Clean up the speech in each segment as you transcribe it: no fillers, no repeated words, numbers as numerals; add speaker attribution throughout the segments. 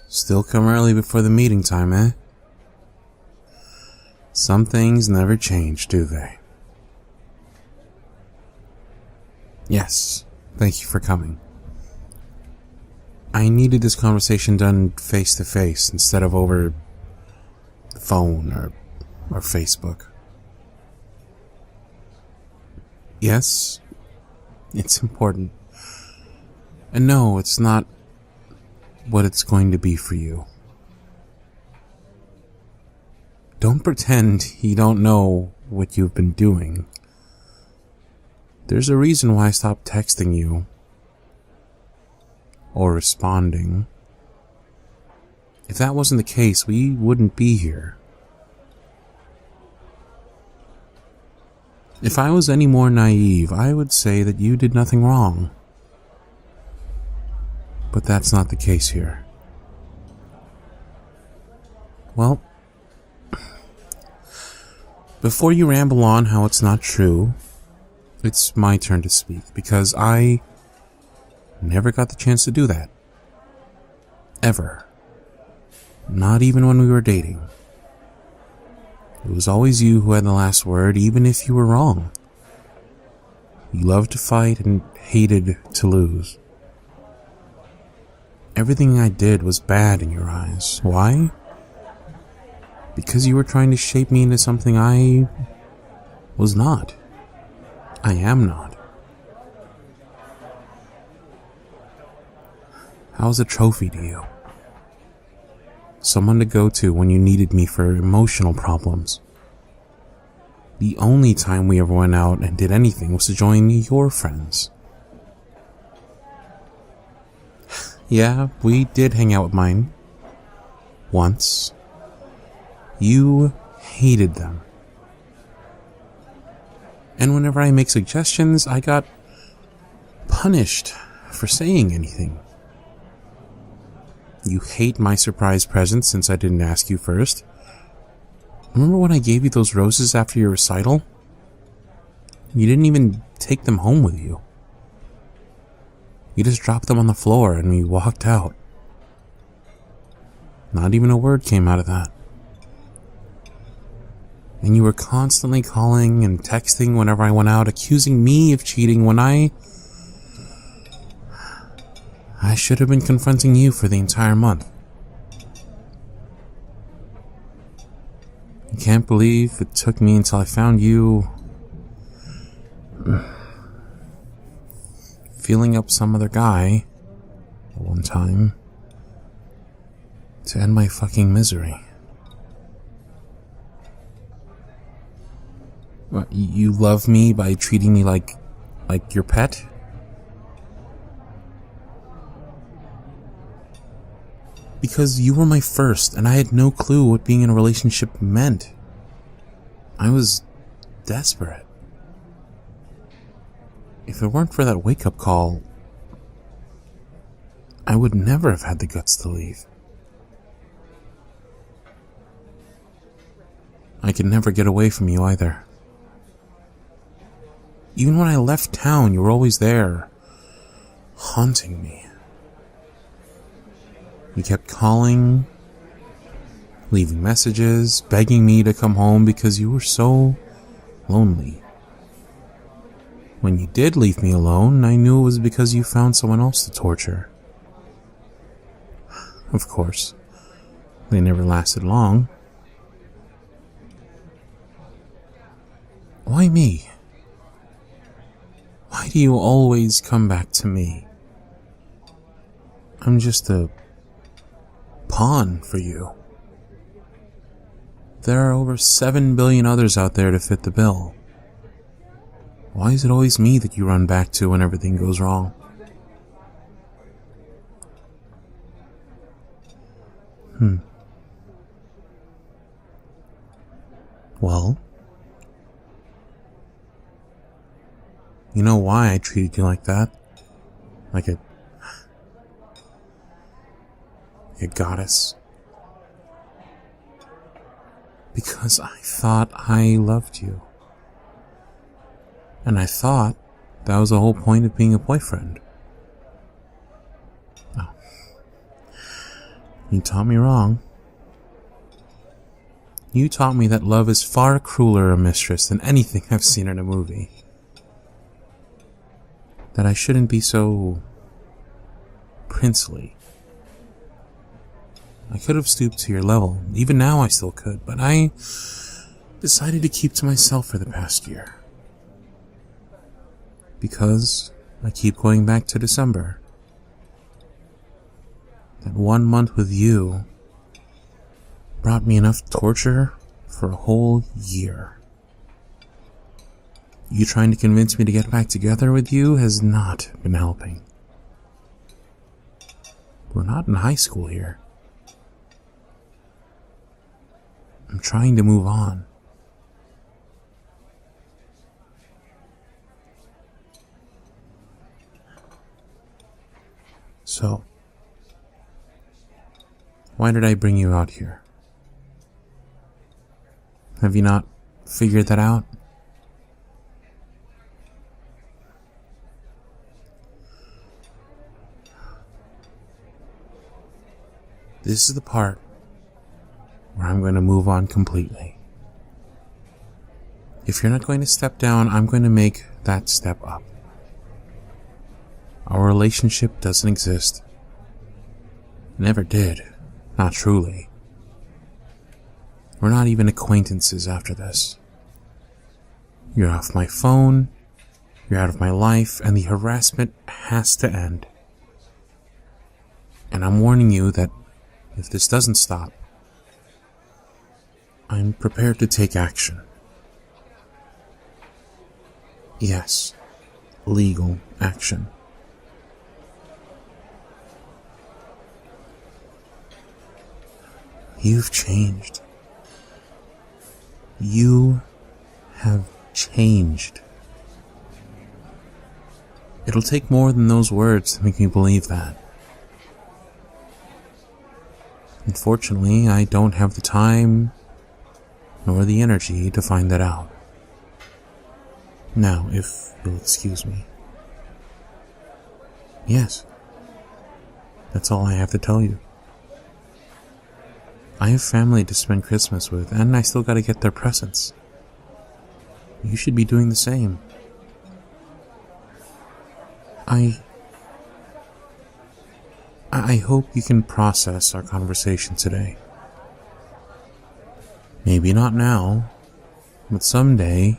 Speaker 1: Still come early before the meeting time, eh? Some things never change, do they? Yes, thank you for coming. I needed this conversation done face to face instead of over the phone or Facebook. Yes, it's important. And no, it's not what it's going to be for you. Don't pretend you don't know what you've been doing. There's a reason why I stopped texting you or responding. If that wasn't the case, we wouldn't be here. If I was any more naive, I would say that you did nothing wrong. But that's not the case here. Well, before you ramble on how it's not true, it's my turn to speak, because I never got the chance to do that. Ever. Not even when we were dating. It was always you who had the last word, even if you were wrong. You loved to fight and hated to lose. Everything I did was bad in your eyes. Why? Because you were trying to shape me into something I was not. I am not. How's a trophy to you? Someone to go to when you needed me for emotional problems. The only time we ever went out and did anything was to join your friends. Yeah, we did hang out with mine. Once. You hated them. And whenever I make suggestions, I got punished for saying anything. You hate my surprise present since I didn't ask you first. Remember when I gave you those roses after your recital? You didn't even take them home with you. You just dropped them on the floor and we walked out. Not even a word came out of that. And you were constantly calling and texting whenever I went out, accusing me of cheating when I should have been confronting you for the entire month. I can't believe it took me until I found you feeling up some other guy at one time to end my fucking misery. What, you love me by treating me like your pet? Because you were my first, and I had no clue what being in a relationship meant. I was desperate. If it weren't for that wake-up call, I would never have had the guts to leave. I could never get away from you either. Even when I left town, you were always there, haunting me. You kept calling, leaving messages, begging me to come home because you were so lonely. When you did leave me alone, I knew it was because you found someone else to torture. Of course, they never lasted long. Why me? Why do you always come back to me? I'm just a pawn for you. There are over 7 billion others out there to fit the bill. Why is it always me that you run back to when everything goes wrong? Well, you know why I treated you like that? Like a goddess? Because I thought I loved you. And I thought that was the whole point of being a boyfriend. Oh. You taught me wrong. You taught me that love is far crueler a mistress than anything I've seen in a movie. That I shouldn't be so princely. I could have stooped to your level. Even now I still could, but I decided to keep to myself for the past year. Because I keep going back to December. That 1 month with you brought me enough torture for a whole year. You trying to convince me to get back together with you has not been helping. We're not in high school here. I'm trying to move on. So, why did I bring you out here? Have you not figured that out? This is the part where I'm going to move on completely. If you're not going to step down, I'm going to make that step up. Our relationship doesn't exist. Never did. Not truly. We're not even acquaintances after this. You're off my phone, you're out of my life, and the harassment has to end. And I'm warning you that if this doesn't stop, I'm prepared to take action. Yes, legal action. You've changed. You have changed. It'll take more than those words to make me believe that. Unfortunately, I don't have the time nor the energy to find that out. Now, if you'll excuse me. Yes, that's all I have to tell you. I have family to spend Christmas with, and I still gotta get their presents. You should be doing the same. I hope you can process our conversation today. Maybe not now, but someday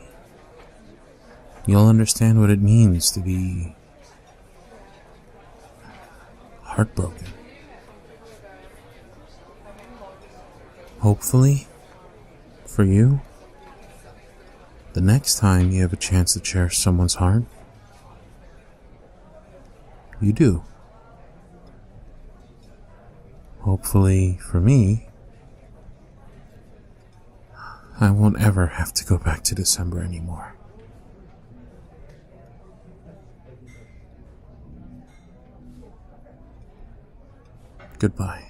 Speaker 1: you'll understand what it means to be heartbroken. Hopefully, for you, the next time you have a chance to cherish someone's heart, you do. Hopefully, for me, I won't ever have to go back to December anymore. Goodbye.